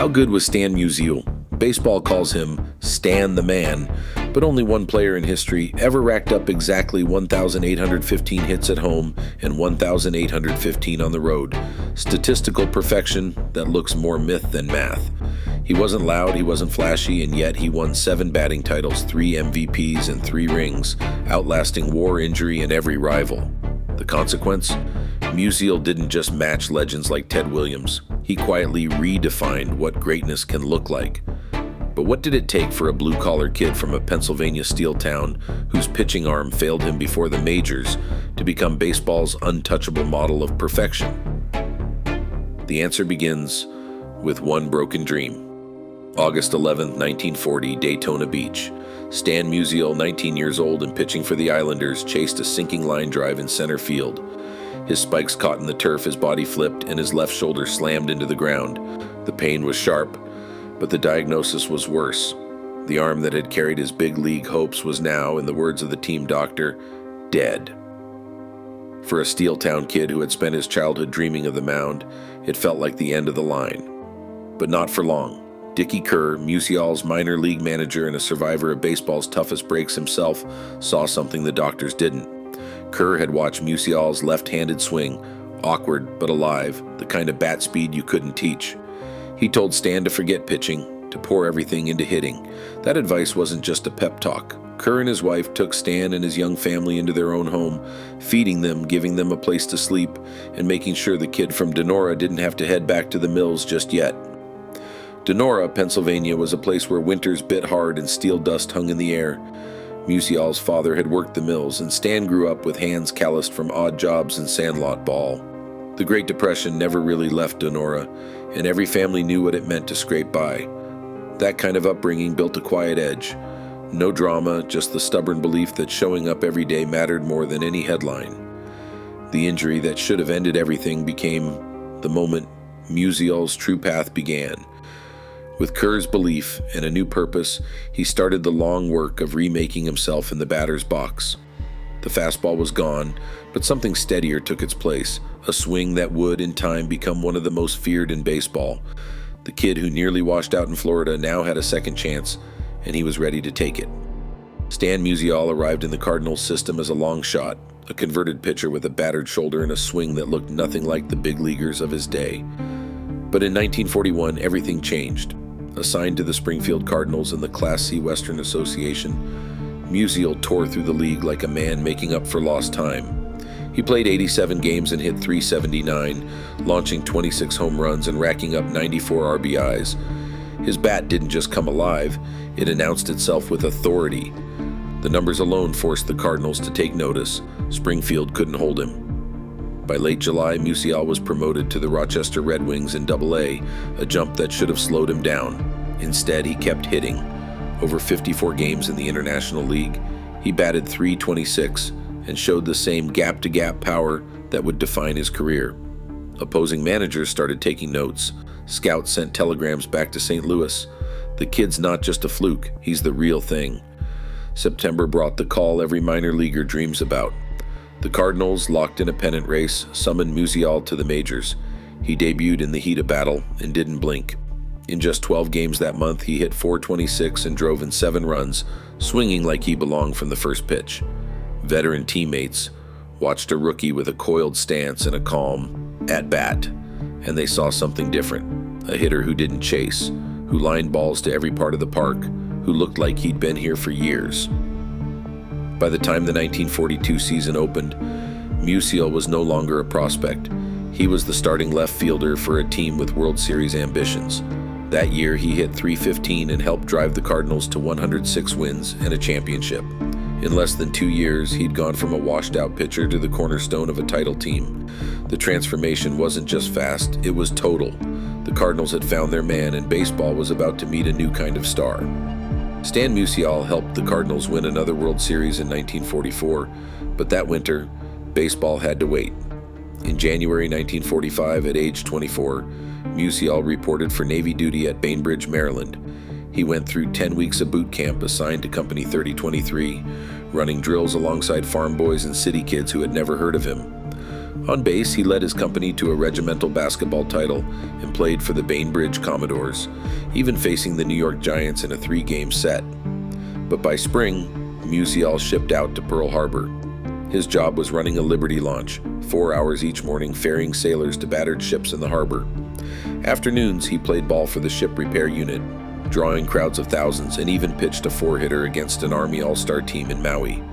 How good was Stan Musial? Baseball calls him Stan the Man, but only one player in history ever racked up exactly 1,815 hits at home and 1,815 on the road. Statistical perfection that looks more myth than math. He wasn't loud, he wasn't flashy, and yet he won 7 batting titles, 3 MVPs, and 3 rings, outlasting war, injury, and every rival. The consequence? Musial didn't just match legends like Ted Williams. He quietly redefined what greatness can look like. But what did it take for a blue-collar kid from a Pennsylvania steel town whose pitching arm failed him before the majors to become baseball's untouchable model of perfection? The answer begins with one broken dream. August 11, 1940, Daytona Beach. Stan Musial, 19 years old and pitching for the Islanders, chased a sinking line drive in center field. His spikes caught in the turf, his body flipped, and his left shoulder slammed into the ground. The pain was sharp, but the diagnosis was worse. The arm that had carried his big league hopes was now, in the words of the team doctor, dead. For a Steel Town kid who had spent his childhood dreaming of the mound, it felt like the end of the line. But not for long. Dickie Kerr, Musial's minor league manager and a survivor of baseball's toughest breaks himself, saw something the doctors didn't. Kerr had watched Musial's left-handed swing, awkward but alive, the kind of bat speed you couldn't teach. He told Stan to forget pitching, to pour everything into hitting. That advice wasn't just a pep talk. Kerr and his wife took Stan and his young family into their own home, feeding them, giving them a place to sleep, and making sure the kid from Donora didn't have to head back to the mills just yet. Donora, Pennsylvania, was a place where winters bit hard and steel dust hung in the air. Musial's father had worked the mills, and Stan grew up with hands calloused from odd jobs and sandlot ball. The Great Depression never really left Donora, and every family knew what it meant to scrape by. That kind of upbringing built a quiet edge. No drama, just the stubborn belief that showing up every day mattered more than any headline. The injury that should have ended everything became the moment Musial's true path began. With Kerr's belief and a new purpose, he started the long work of remaking himself in the batter's box. The fastball was gone, but something steadier took its place, a swing that would, in time, become one of the most feared in baseball. The kid who nearly washed out in Florida now had a second chance, and he was ready to take it. Stan Musial arrived in the Cardinals system as a long shot, a converted pitcher with a battered shoulder and a swing that looked nothing like the big leaguers of his day. But in 1941, everything changed. Assigned to the Springfield Cardinals in the Class C Western Association, Musial tore through the league like a man making up for lost time. He played 87 games and hit .379, launching 26 home runs and racking up 94 RBIs. His bat didn't just come alive, it announced itself with authority. The numbers alone forced the Cardinals to take notice. Springfield couldn't hold him. By late July, Musial was promoted to the Rochester Red Wings in Double-A, a jump that should have slowed him down. Instead, he kept hitting. Over 54 games in the International League, he batted .326 and showed the same gap-to-gap power that would define his career. Opposing managers started taking notes. Scouts sent telegrams back to St. Louis. The kid's not just a fluke, he's the real thing. September brought the call every minor leaguer dreams about. The Cardinals, locked in a pennant race, summoned Musial to the majors. He debuted in the heat of battle and didn't blink. In just 12 games that month, he hit .426 and drove in 7 runs, swinging like he belonged from the first pitch. Veteran teammates watched a rookie with a coiled stance and a calm at-bat, and they saw something different. A hitter who didn't chase, who lined balls to every part of the park, who looked like he'd been here for years. By the time the 1942 season opened, Musial was no longer a prospect. He was the starting left fielder for a team with World Series ambitions. That year, he hit .315 and helped drive the Cardinals to 106 wins and a championship. In less than 2 years, he'd gone from a washed-out pitcher to the cornerstone of a title team. The transformation wasn't just fast, it was total. The Cardinals had found their man, and baseball was about to meet a new kind of star. Stan Musial helped the Cardinals win another World Series in 1944, but that winter, baseball had to wait. In January 1945, at age 24, Musial reported for Navy duty at Bainbridge, Maryland. He went through 10 weeks of boot camp assigned to Company 3023, running drills alongside farm boys and city kids who had never heard of him. On base, he led his company to a regimental basketball title and played for the Bainbridge Commodores, even facing the New York Giants in a 3-game set. But by spring, Musial shipped out to Pearl Harbor. His job was running a Liberty launch, 4 hours each morning ferrying sailors to battered ships in the harbor. Afternoons, he played ball for the ship repair unit, drawing crowds of thousands, and even pitched a 4-hitter against an Army All-Star team in Maui.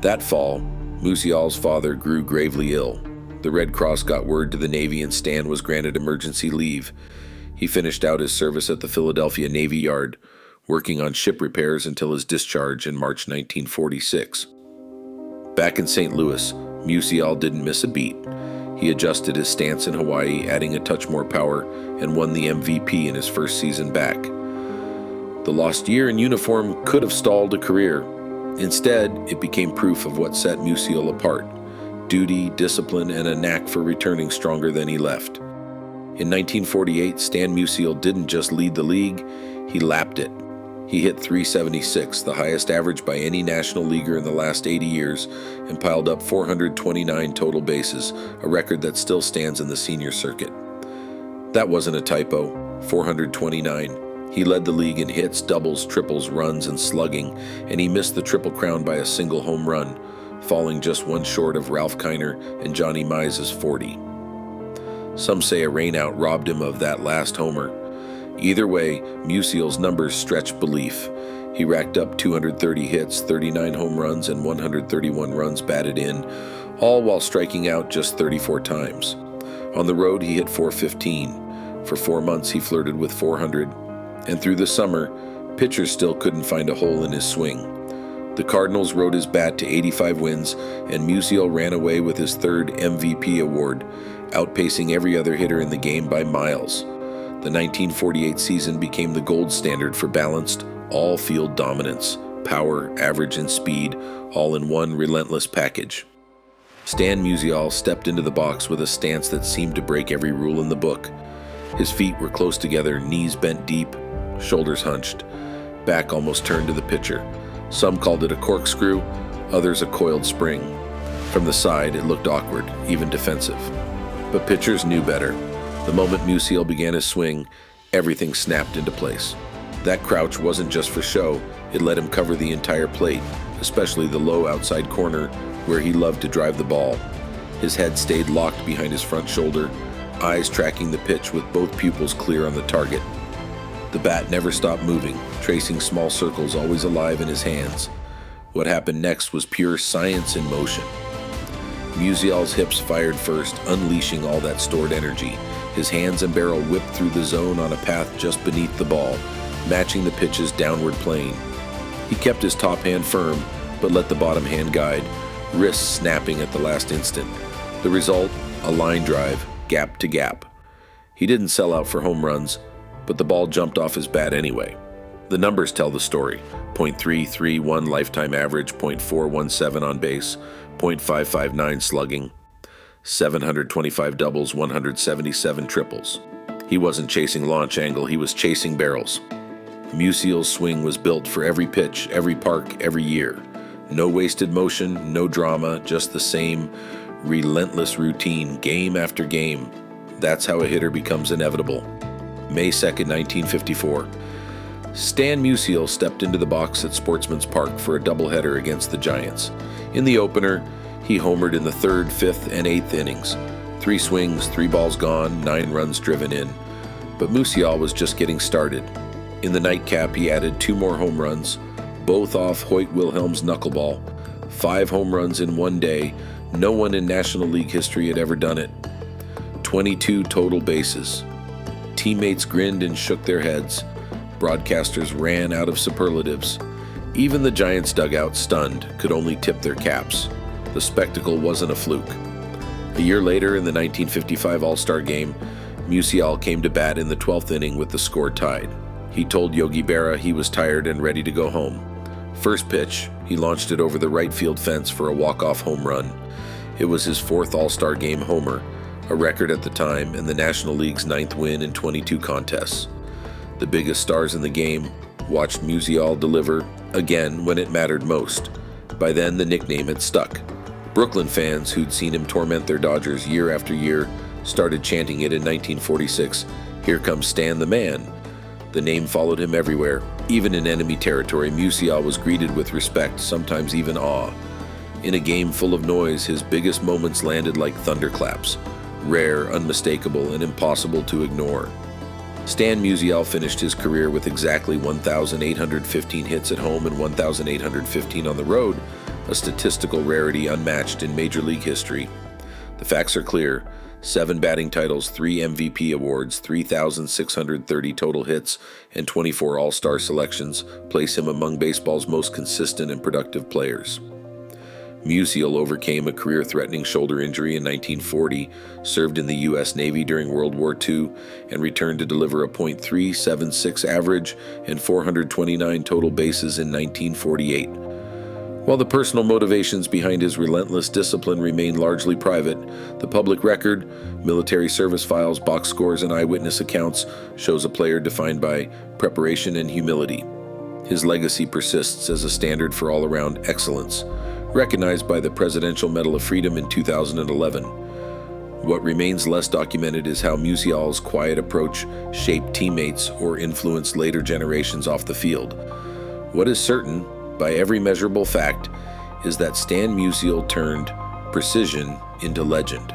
That fall, Musial's father grew gravely ill. The Red Cross got word to the Navy and Stan was granted emergency leave. He finished out his service at the Philadelphia Navy Yard, working on ship repairs until his discharge in March 1946. Back in St. Louis, Musial didn't miss a beat. He adjusted his stance in Hawaii, adding a touch more power, and won the MVP in his first season back. The lost year in uniform could have stalled a career. Instead, it became proof of what set Musial apart: duty, discipline, and a knack for returning stronger than he left. In 1948, Stan Musial didn't just lead the league, he lapped it. He hit .376, the highest average by any National Leaguer in the last 80 years, and piled up 429 total bases, a record that still stands in the senior circuit. That wasn't a typo, 429. He led the league in hits, doubles, triples, runs, and slugging, and he missed the Triple Crown by a single home run, falling just one short of Ralph Kiner and Johnny Mize's 40. Some say a rainout robbed him of that last homer. Either way, Musial's numbers stretched belief. He racked up 230 hits, 39 home runs, and 131 runs batted in, all while striking out just 34 times. On the road, he hit .415. For 4 months, he flirted with .400. And through the summer, pitchers still couldn't find a hole in his swing. The Cardinals rode his bat to 85 wins, and Musial ran away with his 3rd MVP award, outpacing every other hitter in the game by miles. The 1948 season became the gold standard for balanced, all-field dominance, power, average, and speed, all in one relentless package. Stan Musial stepped into the box with a stance that seemed to break every rule in the book. His feet were close together, knees bent deep, shoulders hunched, back almost turned to the pitcher. Some called it a corkscrew, others a coiled spring. From the side, it looked awkward, even defensive. But pitchers knew better. The moment Musial began his swing, everything snapped into place. That crouch wasn't just for show, it let him cover the entire plate, especially the low outside corner where he loved to drive the ball. His head stayed locked behind his front shoulder, eyes tracking the pitch with both pupils clear on the target. The bat never stopped moving, tracing small circles always alive in his hands. What happened next was pure science in motion. Musial's hips fired first, unleashing all that stored energy. His hands and barrel whipped through the zone on a path just beneath the ball, matching the pitch's downward plane. He kept his top hand firm, but let the bottom hand guide, wrists snapping at the last instant. The result, a line drive, gap to gap. He didn't sell out for home runs, but the ball jumped off his bat anyway. The numbers tell the story: .331 lifetime average, .417 on base, .559 slugging, 725 doubles, 177 triples. He wasn't chasing launch angle, he was chasing barrels. Musial's swing was built for every pitch, every park, every year. No wasted motion, no drama, just the same relentless routine, game after game. That's how a hitter becomes inevitable. May 2nd, 1954. Stan Musial stepped into the box at Sportsman's Park for a doubleheader against the Giants. In the opener, he homered in the 3rd, 5th, and 8th innings. 3 swings, 3 balls gone, 9 runs driven in. But Musial was just getting started. In the nightcap, he added 2 more home runs, both off Hoyt Wilhelm's knuckleball. 5 home runs in one day. No one in National League history had ever done it. 22 total bases. Teammates grinned and shook their heads. Broadcasters ran out of superlatives. Even the Giants' dugout, stunned, could only tip their caps. The spectacle wasn't a fluke. A year later, in the 1955 All-Star Game, Musial came to bat in the 12th inning with the score tied. He told Yogi Berra he was tired and ready to go home. First pitch, he launched it over the right field fence for a walk-off home run. It was his 4th All-Star Game homer, a record at the time, and the National League's 9th win in 22 contests. The biggest stars in the game watched Musial deliver, again when it mattered most. By then, the nickname had stuck. Brooklyn fans who'd seen him torment their Dodgers year after year started chanting it in 1946, "Here comes Stan the Man." The name followed him everywhere. Even in enemy territory, Musial was greeted with respect, sometimes even awe. In a game full of noise, his biggest moments landed like thunderclaps, rare, unmistakable, and impossible to ignore. Stan Musial finished his career with exactly 1,815 hits at home and 1,815 on the road, a statistical rarity unmatched in Major League history. The facts are clear: 7 batting titles, 3 MVP awards, 3,630 total hits, and 24 All-Star selections place him among baseball's most consistent and productive players. Musial overcame a career-threatening shoulder injury in 1940, served in the U.S. Navy during World War II, and returned to deliver a .376 average and 429 total bases in 1948. While the personal motivations behind his relentless discipline remain largely private, the public record, military service files, box scores, and eyewitness accounts shows a player defined by preparation and humility. His legacy persists as a standard for all-around excellence, recognized by the Presidential Medal of Freedom in 2011. What remains less documented is how Musial's quiet approach shaped teammates or influenced later generations off the field. What is certain, by every measurable fact, is that Stan Musial turned precision into legend.